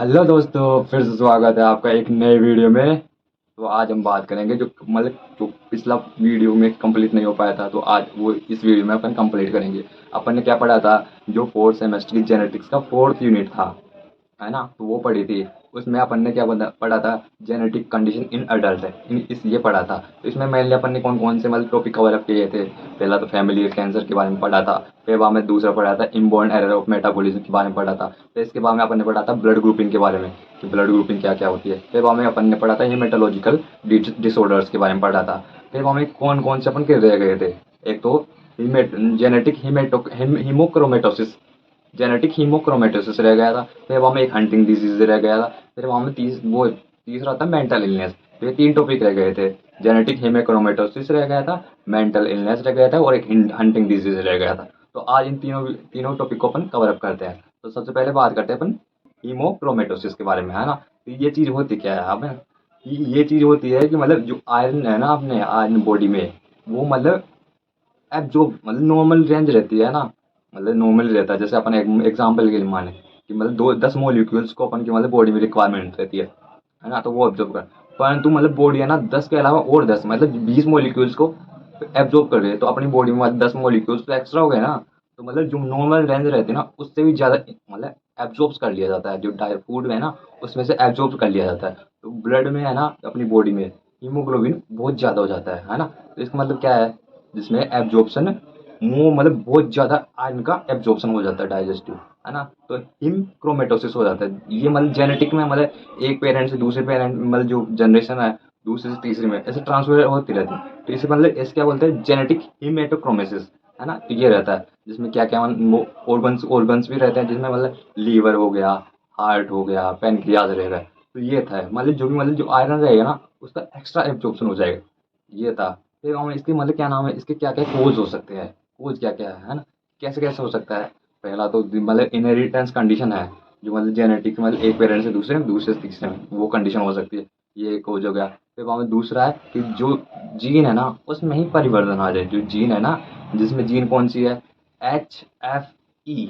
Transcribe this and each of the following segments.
Hello दोस्तों, फिर से स्वागत है आपका एक नए वीडियो में। तो आज हम बात करेंगे जो पिछला वीडियो में कंप्लीट नहीं हो पाया था, तो आज वो इस वीडियो में अपन कंप्लीट करेंगे। अपन ने क्या पढ़ा था? जो फोर्थ सेमेस्टर की जेनेटिक्स का फोर्थ यूनिट था, है ना, तो वो पढ़ी थी। उसमें अपन ने क्या पढ़ा था? जेनेटिक कंडीशन इन अडल्ट है, इन इस ये पढ़ा था। तो इसमें मेनली अपन ने कौन कौन से मतलब टॉपिक कवर अप किए थे? पहला तो फैमिली कैंसर के बारे में पढ़ा था। फिर बाद में दूसरा पढ़ा था इनबॉर्न एरर ऑफ मेटाबॉलिज्म के बारे में पढ़ा था। फिर इसके बाद में अपन ने पढ़ा था ब्लड ग्रुपिंग के बारे में, कि ब्लड ग्रुपिंग क्या क्या होती है। फिर बाद में अपन ने पढ़ा था हेमेटोलॉजिकल डिसऑर्डर्स के बारे में पढ़ा था। फिर बाद में कौन कौन से अपन के रह गए थे? एक तो जेनेटिक हीमोक्रोमेटोसिस, जेनेटिक हीमोक्रोमेटोसिस रह गया था। फिर वहाँ में एक हंटिंग डिजीज रह गया था। फिर वहाँ में तीसरा था मेंटल इलनेस। तो ये तीन टॉपिक रह गए थे। जेनेटिक हीमोक्रोमेटोसिस रह गया था, मेंटल इलनेस रह गया था, और एक हंटिंग डिजीज रह गया था। तो आज इन तीनों तीनों टॉपिक को अपन कवर अप करते हैं। तो सबसे पहले बात करते हैं अपन हीमोक्रोमेटोसिस के बारे में, है ना। तो ये चीज़ होती क्या है हमें? ये चीज़ होती है कि मतलब जो आयरन है ना अपने आयरन बॉडी में, वो मतलब अब जो मतलब नॉर्मल रेंज रहती है ना, मतलब नॉर्मल रहता है। जैसे अपन एक एग्जाम्पल के लिए माने कि मतलब 2 10 मॉलिक्यूल्स को अपन की मतलब बॉडी में रिक्वायरमेंट रहती है ना, तो वो ऑब्जर्व कर। परंतु मतलब बॉडी है ना 10 के अलावा और 10 मतलब 20 मॉलिक्यूल्स को एब्जॉर्ब कर रही है। तो अपनी बॉडी में 10 मॉलिक्यूल्स तो एक्स्ट्रा हो गए ना। तो मतलब जो नॉर्मल रेंज रहती है ना, उससे भी ज़्यादा मतलब एब्जॉर्ब कर लिया जाता है। जो डाई फूड है ना, उसमें से एब्जॉर्ब कर लिया जाता है। तो ब्लड में है ना, अपनी बॉडी में हीमोग्लोबिन बहुत ज़्यादा हो जाता है ना। तो इसका मतलब क्या है? जिसमें एब्जॉर्प्शन वो मतलब बहुत ज़्यादा आयरन का एब्जॉर्प्शन हो जाता है डाइजेस्टिव, है ना। तो हिम क्रोमेटोसिस हो जाता है। ये मतलब जेनेटिक में मतलब एक पेरेंट से दूसरे पेरेंट मतलब जो जनरेशन है, दूसरे से तीसरे में ऐसे ट्रांसफर होती रहती है। तो इसे मतलब इसे क्या बोलते हैं? जेनेटिक हिमेटोक्रोमेसिस, है ना। तो ये रहता है जिसमें क्या क्या वो ऑर्गन्स ऑर्गन्स भी रहते हैं, जिसमें मतलब लीवर हो गया, हार्ट हो गया, पेनक्रियाज रहेगा। तो ये था मतलब जो भी मतलब जो आयरन रहेगा ना, उसका एक्स्ट्रा एब्जॉर्प्शन हो जाएगा। ये था। फिर हम इसके मतलब क्या नाम है, इसके क्या क्या कोज हो सकते हैं? कोज क्या क्या है ना, कैसे कैसे हो सकता है? पहला तो मतलब इनहेरिटेंस कंडीशन है, जो मतलब जेनेटिक मतलब एक पेरेंट से दूसरे में, दूसरे से तीसरे में वो कंडीशन हो सकती है। ये एक कोज हो गया। फिर वहाँ में दूसरा है कि जो जीन है ना, उसमें ही परिवर्तन आ जाए। जो जीन है ना, जिसमें जीन कौन सी है? HFE,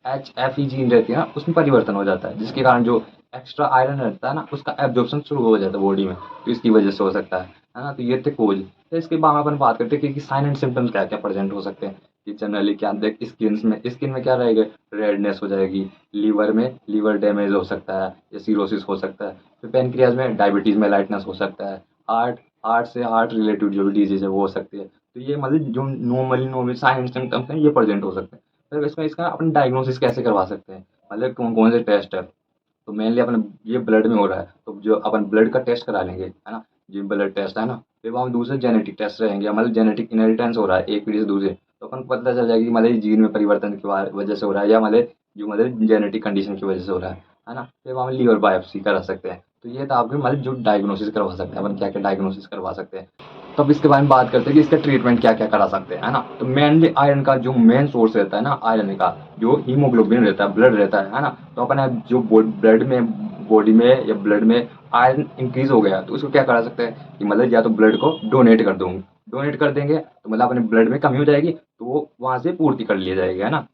HFE जीन रहती है ना, उसमें परिवर्तन हो जाता है, जिसके कारण जो एक्स्ट्रा आयरन रहता है ना, उसका एब्जॉर्प्शन शुरू हो जाता है बॉडी में। तो इसकी वजह से हो सकता है ना। तो ये थे कोज। तो इसके बाद में अपन बात करते हैं कि साइन एंड सिम्टम्स क्या क्या प्रेजेंट हो सकते हैं। कि जनरली क्या देख, स्किन में क्या रहेगा? रेडनेस हो जाएगी। लीवर में लीवर डैमेज हो सकता है या सीरोसिस हो सकता है। फिर पेनक्रियाज में डायबिटीज में लाइटनेस हो सकता है। हार्ट हार्ट से हार्ट रिलेटेड जो भी डिजीज है वो हो सकती है। तो ये मतलब जो normally normal sign and symptoms हैं, ये प्रेजेंट हो सकते हैं। फिर इसमें इसका अपन डायग्नोसिस कैसे करवा सकते हैं? मतलब कौन कौन से टेस्ट है? तो मेनली अपन ये ब्लड में हो रहा है, तो जो अपन ब्लड का टेस्ट करा लेंगे, है ना। जो ब्लड टेस्ट है ना, फिर वहाँ दूसरे जेनेटिक टेस्ट रहेंगे, मतलब जेनेटिक इनहेरिटेंस हो रहा है एक पीढ़ी से दूसरे। तो अपन को पता चल जाएगी कि मतलब जीन में परिवर्तन की वजह से हो रहा है, या मतलब जो मतलब जेनेटिक कंडीशन की वजह से हो रहा है ना। फिर वहाँ लीवर बायोप्सी करा सकते हैं। तो ये था आपके मतलब जो डायग्नोसिस करवा सकते हैं अपन, क्या क्या डायग्नोसिस करवा सकते हैं। तो अब इसके बारे में बात करते हैं कि इसका ट्रीटमेंट क्या क्या करा सकते हैं, है ना। तो मेनली आयरन का जो मेन सोर्स रहता है ना, आयरन का जो हीमोग्लोबिन रहता है, ब्लड रहता है ना। तो अपन जो ब्लड में, बॉडी में या ब्लड में आयरन इंक्रीज हो गया, तो उसको क्या करा सकते हैं कि मतलब या तो ब्लड को डोनेट कर दूंगे, डोनेट कर देंगे तो मतलब अपने ब्लड में कमी हो जाएगी, तो वो वहां से पूर्ति कर लिया जाएगी, है ना।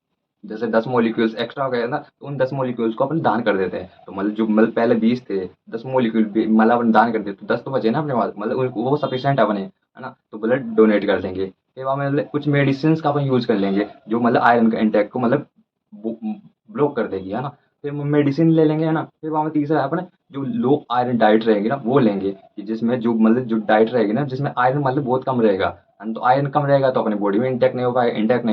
जैसे 10 मॉलिक्यूल्स एक्स्ट्रा हो गए ना, तो उन 10 मॉलिक्यूल्स को अपन दान कर देते हैं। तो मतलब जो मतलब पहले 20 थे, 10 मॉलिक्यूल मतलब अपन दान कर देते, तो 10 तो बचे ना अपने पास, मतलब वो सफिशियंट है अपने, है ना। तो ब्लड डोनेट कर देंगे। फिर वहाँ मतलब कुछ मेडिसिन का अपन यूज कर लेंगे, जो मतलब आयरन का इंटेक को मतलब ब्लॉक कर देगी, है ना। फिर मेडिसिन ले लेंगे, है ना। फिर वहाँ में तीसरा है अपने जो लो आयरन डाइट रहेगी ना, वो लेंगे, कि जिसमें जो मतलब जो डाइट रहेगी ना, जिसमें आयरन मतलब बहुत कम रहेगा, है ना। तो आयरन कम रहेगा तो अपनी बॉडी में इंटेक्ट नहीं हो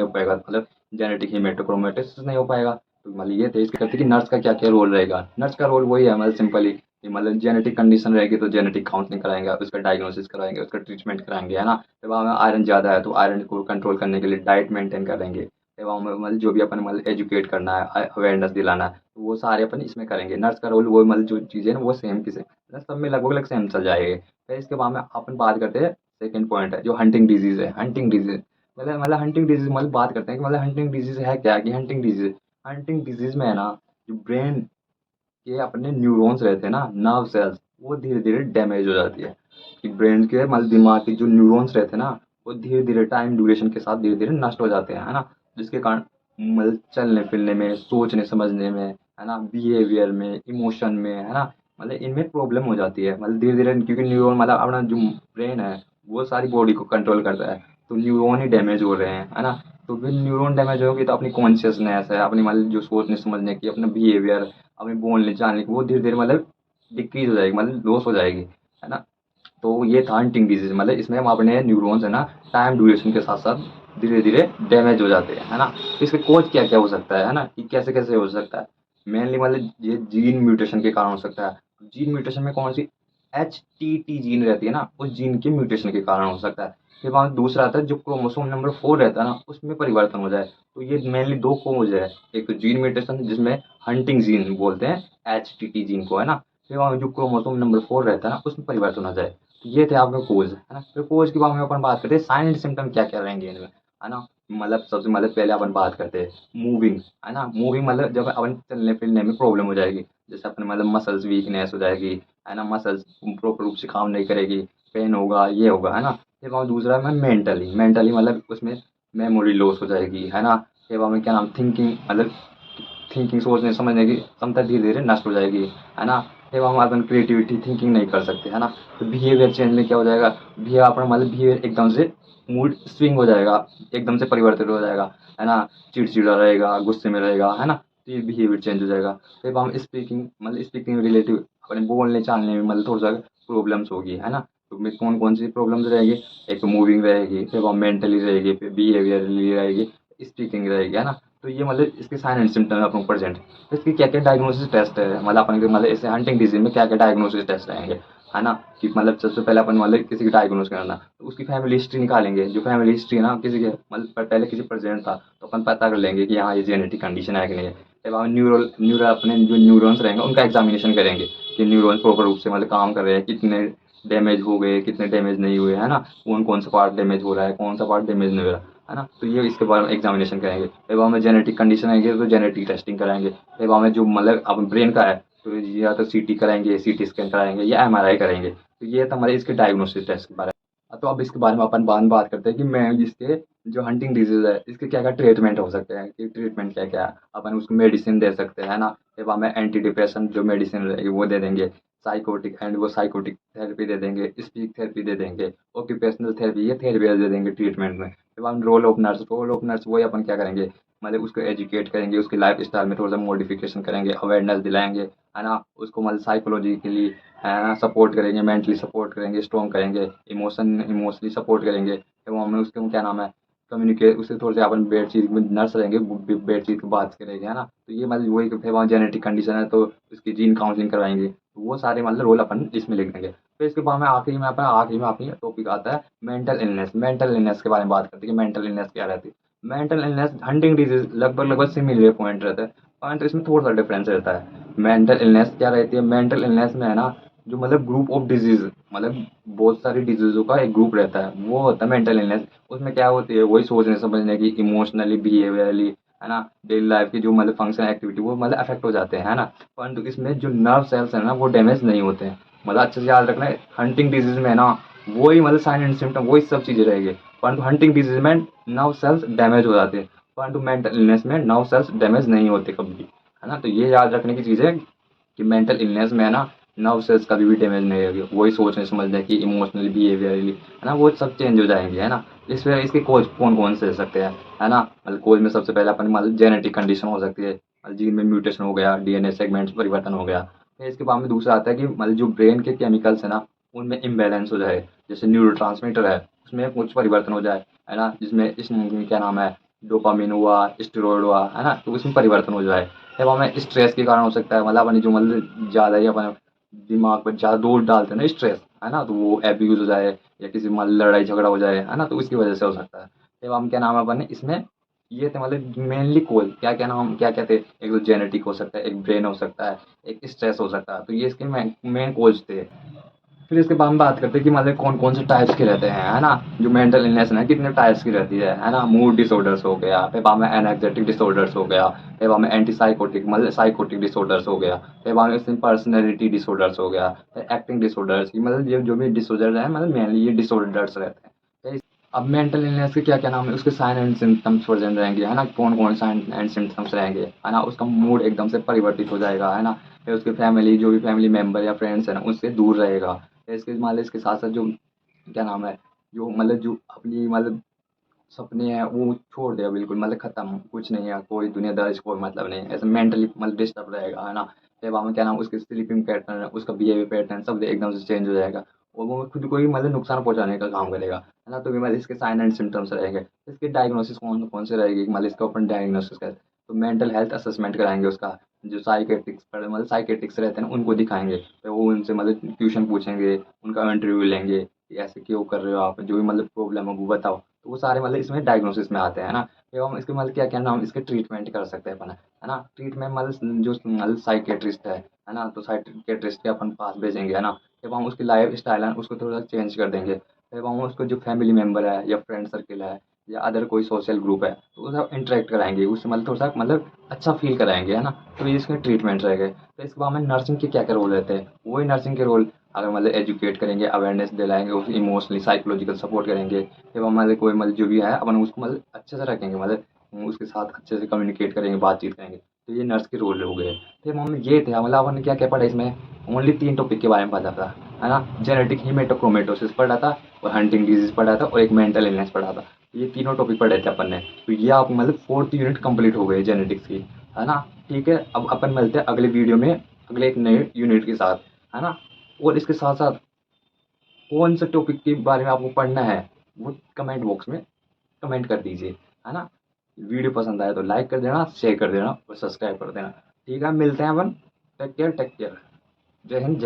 पाएगा, मतलब जेनेटिक हीमेटोक्रोमेटोसिस नहीं हो पाएगा। तो मतलब ये थे इसके करते कि नर्स का क्या क्या रोल रहेगा। नर्स का रोल वही है मतलब सिंपली कि मतलब जेनेटिक कंडीशन रहेगी तो जेनेटिक काउंसलिंग कराएंगे, उसका डायग्नोसिस कराएंगे, उसका ट्रीटमेंट कराएंगे, है ना। फिर वहाँ में आयरन ज़्यादा है तो आयरन को कंट्रोल करने के लिए डाइट मेंटेन करेंगे। फिर वहाँ में मतलब जो भी अपन मतलब एजुकेट करना है, अवेयरनेस दिलाना है, तो वो सारे अपन इसमें करेंगे। नर्स का रोल वो मतलब जो चीज़ें हैं वो सेम की सेम, सब में लगभग सेम चल जाएगी। फिर इसके बाद में अपन बात करते हैं, सेकेंड पॉइंट है जो हंटिंग डिजीज़ है। हंटिंग डिजीज़ मतलब हंटिंग डिजीज़ मतलब बात करते हैं कि मतलब हंटिंग डिजीज़ है क्या? कि हंटिंग डिजीज़ में है ना, जो ब्रेन के अपने न्यूरॉन्स रहते हैं ना, नर्व सेल्स, वो धीरे धीरे डैमेज हो जाती है। कि ब्रेन के मतलब दिमाग के जो न्यूरॉन्स रहते हैं ना, वो धीरे धीरे टाइम ड्यूरेशन के साथ धीरे धीरे नष्ट हो जाते हैं, है ना। जिसके कारण मतलब चलने फिरने में, सोचने समझने में, है ना, बिहेवियर में, इमोशन में, है ना, मतलब इनमें प्रॉब्लम हो जाती है। मतलब धीरे धीरे, क्योंकि न्यूरॉन मतलब अपना जो ब्रेन है वो सारी बॉडी को कंट्रोल करता है, तो न्यूरॉन ही डैमेज हो रहे हैं, है ना। तो फिर न्यूरॉन डैमेज होगी तो अपनी कॉन्शियसनेस है, अपनी मतलब जो सोचने समझने की, अपना बिहेवियर, अपने बोलने चालने की, वो धीरे धीरे मतलब डिक्रीज हो जाएगी, मतलब लॉस हो जाएगी, है ना। तो ये था हंटिंग डिजीज, मतलब इसमें हम अपने न्यूरॉन्स है ना टाइम ड्यूरेशन के साथ साथ धीरे धीरे डैमेज हो जाते हैं, है ना। तो इसके कोज क्या क्या हो सकता है ना, कि कैसे कैसे हो सकता है। मेनली मतलब ये जीन म्यूटेशन के कारण हो सकता है। जीन म्यूटेशन में कौन सी, HTT जीन रहती है ना, उस जीन के म्यूटेशन के कारण हो सकता है। फिर वहाँ दूसरा आता है जो क्रोमोसोम नंबर 4 रहता है ना, उसमें परिवर्तन हो जाए। तो ये मेनली दो कोज है, एक तो जीन म्यूटेशन जिसमें हंटिंग जीन बोलते हैं, HTT जीन को, है ना। फिर वहाँ जो क्रोमोसोम नंबर 4 रहता है ना, उसमें परिवर्तन हो जाए। तो ये थे आपके कोज, है ना। फिर कोज के बारे में अपन बात करते हैं, साइन एंड सिम्टम क्या क्या रहेंगे इनमें, है ना। मतलब सबसे मतलब पहले अपन बात करते हैं मूविंग, है ना। मूविंग मतलब जब अपन चलने फिरने में प्रॉब्लम हो जाएगी, जैसे अपने मतलब मसल्स वीकनेस हो जाएगी, है ना, मसल्स प्रॉपर रूप से काम नहीं करेगी, पेन होगा, ये होगा, है ना। फिर वहाँ दूसरा है मेंटली, मेंटली मतलब उसमें मेमोरी लॉस हो जाएगी, है ना। फिर वहाँ में क्या नाम, थिंकिंग मतलब थिंकिंग, सोचने समझने की क्षमता धीरे धीरे नष्ट हो जाएगी, है ना। फिर वहाँ अपन क्रिएटिविटी थिंकिंग नहीं कर सकते, है ना। तो बिहेवियर चेंज में क्या हो जाएगा, बिहेवियर अपना मतलब बिहेवियर एकदम से मूड स्विंग हो जाएगा, एकदम से परिवर्तित हो जाएगा, है ना। चिड़चिड़ा रहेगा, गुस्से में रहेगा, है ना। तो ये बिहेवियर चेंज हो जाएगा। फिर हम स्पीकिंग मतलब स्पीकिंग रिलेटिव अपने बोलने चालने में मतलब थोड़ा सा प्रॉब्लम्स होगी, है ना। तो में कौन कौन सी प्रॉब्लम्स रहेगी, एक तो मूविंग रहेगी, फिर वहाँ मेंटली रहेगी, फिर बिहेवियरली रहेगी, स्पीकिंग रहेगी, है ना। तो ये मतलब इसके साइन एंड सिम्टम अपने प्रेजेंट। इसकी क्या क्या डायग्नोसिस टेस्ट है, मतलब अपन के मतलब इसे हंटिंग डिजीज में क्या क्या डायग्नोसिस टेस्ट रहेंगे, है ना। कि मतलब सबसे पहले अपन मतलब किसी की डायग्नोस करना, तो उसकी फैमिली हिस्ट्री निकालेंगे। जो फैमिली हिस्ट्री है ना किसी के मतलब पहले किसी प्रेजेंट था, तो अपन पता कर लेंगे कि हाँ ये जेनेटिक कंडीशन है कि नहीं है। फिर हम न्यूरल अपने जो न्यूरॉन्स रहेंगे उनका एग्जामिनेशन करेंगे कि न्यूरॉन्स प्रॉपर रूप से मतलब काम कर रहे हैं, कितने डैमेज हो गए, कितने डैमेज नहीं हुए, है ना। कौन कौन सा पार्ट डैमेज हो रहा है, कौन सा पार्ट डैमेज नहीं हो रहा, है ना। तो ये इसके बारे में एग्जामिनेशन करेंगे। फिर हमें जेनेटिक कंडीशन आएंगे तो जेनेटिक टेस्टिंग कराएंगे। फिर हमें जो मतलब अब ब्रेन का है तो या तो CT कराएंगे, CT स्कैन कराएंगे, या MRI करेंगे। तो ये तो हमारे इसके डायग्नोसिस टेस्ट के बारे में। तो अब इसके बारे में अपन बाद में बात करते हैं कि मैं इसके जो हंटिंग डिजीज है इसके क्या क्या ट्रीटमेंट हो सकते हैं, कि ट्रीटमेंट क्या क्या है। अपन उसको मेडिसिन दे सकते हैं, है ना। फिर हमें एंटी डिप्रेशन जो मेडिसिन रहेगी वो दे देंगे, साइकोटिक एंड वो साइकोटिक थेरेपी दे देंगे, स्पीच थेरेपी दे देंगे, ऑक्यूपेशनल थेरेपी, ये थेरेपी दे देंगे ट्रीटमेंट में। जब हम रोल ऑफ नर्स वही अपन क्या करेंगे, मतलब उसको एजुकेट करेंगे, उसकी लाइफ स्टाइल में थोड़ा सा मॉडिफिकेशन करेंगे, अवेयरनेस दिलाएंगे, है ना। उसको मतलब साइकोलॉजिकली है ना सपोर्ट करेंगे, मेंटली सपोर्ट करेंगे, स्ट्रॉन्ग करेंगे, इमोशनली सपोर्ट करेंगे। फिर वो हमें उसके क्या नाम है कम्युनिकेट, उससे थोड़े से अपन बेडशीट में नर्स रहेंगे, बेडशीट की बात करेंगे, है ना। तो ये मतलब वही फिर वहाँ जेनेटिक कंडीशन है तो उसकी जीन काउंसलिंग करवाएंगे। तो वो सारे मतलब रोल अपन इसमें लिख देंगे। फिर इसके बाद में आखिरी में अपनी टॉपिक आता है मेंटल इलनेस। मेंटल इलनेस के बारे में बात करते हैं कि मेंटल इलनेस क्या रहती है। मेंटल इलनेस हंटिंग डिजीज लगभग लगभग सिमिलर पॉइंट रहता है, परंतु इसमें थोड़ा सा डिफरेंस रहता है। मेंटल इलनेस क्या रहती है, मेंटल इलनेस में है ना जो मतलब ग्रुप ऑफ डिजीज, मतलब बहुत सारी डिजीजों का एक ग्रुप रहता है, वो होता है मेंटल इलनेस। उसमें क्या होती है, वही सोचने समझने की, इमोशनली, बिहेवियरली, है ना, डेली लाइफ की जो मतलब फंक्शन एक्टिविटी वो मतलब अफेक्ट हो जाते हैं, है ना। परंतु इसमें जो नर्व सेल्स है ना वो डैमेज नहीं होते हैं। मतलब अच्छे से याद रखना है, हंटिंग डिजीज में है ना वही मतलब साइन एंड सिम्टम वही सब चीजें रहेंगे, परंतु हंटिंग डिजीज में नर्व सेल्स डैमेज हो जाते हैं, परंतु मेंटल इलनेस में नर्व सेल्स डैमेज नहीं होते कभी भी, है ना। तो ये याद रखने की चीज़ है कि मेंटल इलनेस में है ना नर्व सेल्स कभी भी डैमेज नहीं होगी, वही सोचने समझने की, इमोशनली, बिहेवियरली, है ना, वो सब चेंज हो जाएंगे, है ना। इस वजह इसके कोच कौन कौन से हो सकते हैं, है ना। मतलब कोच में सबसे पहले अपन मतलब जेनेटिक कंडीशन हो सकती है, मतलब जीन में म्यूटेशन हो गया, DNA सेगमेंट्स परिवर्तन हो गया। फिर इसके बाद में दूसरा आता है कि मतलब जो ब्रेन के केमिकल्स है ना उनमें इम्बैलेंस हो जाए, जैसे न्यूरो है उसमें कुछ परिवर्तन हो जाए, है ना, जिसमें इस क्या नाम है डोपामिन हुआ, स्टेरॉयड हुआ, है ना, तो उसमें परिवर्तन हो जाए। जब हमें स्ट्रेस के कारण हो सकता है, मतलब अपनी जो मतलब ज़्यादा ही अपन दिमाग पर ज़्यादा लोड डालते हैं ना स्ट्रेस, है ना, तो वो एब्यूज़ हो जाए या किसी मतलब लड़ाई झगड़ा हो जाए, है ना, तो उसकी वजह से हो सकता है। जब हम क्या नाम है अपन इसमें ये थे मतलब मेनली कोल क्या क्या नाम क्या क्या थे, एक तो जेनेटिक हो सकता है, एक ब्रेन हो सकता है, एक स्ट्रेस हो सकता है, तो ये इसके मेन कोज थे। फिर इसके बाद हम बात करते हैं कि मतलब कौन कौन से टाइप्स के रहते हैं, है ना। जो मेंटल इलनेस है कितने टाइप्स की रहती है ना। मूड डिसऑर्डर्स हो गया, फिर बाद में एनग्जाइटी डिसऑर्डर्स हो गया, फिर बाद में एंटी साइकोटिक मतलब साइकोटिक डिसऑर्डर्स हो गया, फिर बाद में पर्सनैलिटी डिसऑर्डर्स हो गया, फिर एक्टिंग डिसऑर्डर्स, मतलब ये जो भी डिसऑर्डर है मतलब मेनली ये डिसऑर्डर्स रहते हैं। अब मेंटल इलनेस के क्या क्या नाम है, उसके साइन एंड सिम्टम्स प्रेजेंट रहेंगे, है ना, कौन कौन साइन एंड सिम्टम्स रहेंगे, है ना, उसका मूड एकदम से परिवर्तित हो जाएगा, है ना, फिर उसके फैमिली जो भी फैमिली मेंबर या फ्रेंड्स है ना उससे दूर रहेगा, फिर इसके मान लो इसके साथ साथ जो क्या नाम है, जो मतलब जो अपनी मतलब सपने हैं वो छोड़ दिया बिल्कुल, मतलब खत्म, कुछ नहीं है, कोई दुनियादारी से कोई मतलब नहीं है, ऐसे मेंटली मतलब डिस्टर्ब रहेगा, है ना, फिर वहाँ में क्या नाम उसकी स्लीपिंग पैटर्न है, उसका बिहेवियर पैटर्न सब एकदम से चेंज हो जाएगा, और वो खुद को ही मतलब नुकसान पहुंचाने का काम करेगा, है ना, तो ये मतलब इसके साइन एंड सिम्टम्स रहेंगे, इसकी डायग्नोसिस कौन कौन से रहेगी, मतलब इसका अपन डायग्नोसिस कर, तो मेंटल हेल्थ असेसमेंट कराएंगे उसका, जो साइकेट्रिक्स पर मतलब साइकेट्रिक्स रहते हैं ना उनको दिखाएंगे, फिर वो उनसे मतलब ट्यूशन पूछेंगे, उनका इंटरव्यू लेंगे कि ऐसे क्यों कर रहे हो आप, जो भी मतलब प्रॉब्लम है वो बताओ, तो वो सारे मतलब इसमें डायग्नोसिस में आते हैं ना, एवं इसके मतलब क्या क्या नाम इसके ट्रीटमेंट कर सकते हैं अपन, है ना, ट्रीटमेंट मतलब जो मतलब साइकेट्रिस्ट है ना, तो साइकेट्रिस्ट के अपन पास भेजेंगे, है ना, जब हम उसकी लाइफ स्टाइल है उसको थोड़ा चेंज कर देंगे, फिर हम उसको जो फैमिली मेम्बर है या फ्रेंड सर्किल है या अदर कोई सोशल ग्रुप है तो उसका इंटरेक्ट कराएंगे, उससे मतलब थोड़ा सा मतलब अच्छा फील कराएंगे, है ना, तो ये इसके ट्रीटमेंट रहेंगे, तो इसके बाद में नर्सिंग के क्या क्या रोल रहते हैं, वही नर्सिंग के रोल अगर मतलब एजुकेट करेंगे, अवेयरनेस दिलाएंगे, उसे इमोशनली साइकोलॉजिकल सपोर्ट करेंगे, जब हम मतलब कोई मतलब जो भी है अपन उसको मतलब अच्छे से रखेंगे, मतलब उसके साथ अच्छे से कम्युनिकेट करेंगे, बातचीत करेंगे, तो ये नर्स के रोल हो गए। फिर हम ये थे मतलब अपन ने क्या क्या पढ़ा इसमें, ओनली 3 टॉपिक के बारे में पढ़ा था, है ना, जेनेटिक हीमेटोक्रोमेटोसिस पढ़ा था, और हंटिंग डिजीज पढ़ा था, और एक मेंटल इलनेस पढ़ा था, ये तीनों टॉपिक पढ़े थे अपन ने, तो ये आप मतलब 4th यूनिट कंप्लीट हो गई जेनेटिक्स की, है ना। ठीक है, अब अपन मिलते हैं अगले वीडियो में अगले एक नए यूनिट के साथ, है ना, और इसके साथ साथ कौन से टॉपिक के बारे में आपको पढ़ना है वो कमेंट बॉक्स में कमेंट कर दीजिए, है ना। वीडियो पसंद आए तो लाइक कर देना, शेयर कर देना और सब्सक्राइब कर देना। ठीक है, मिलते हैं अपन। Take care, take care. जय हिंद, जय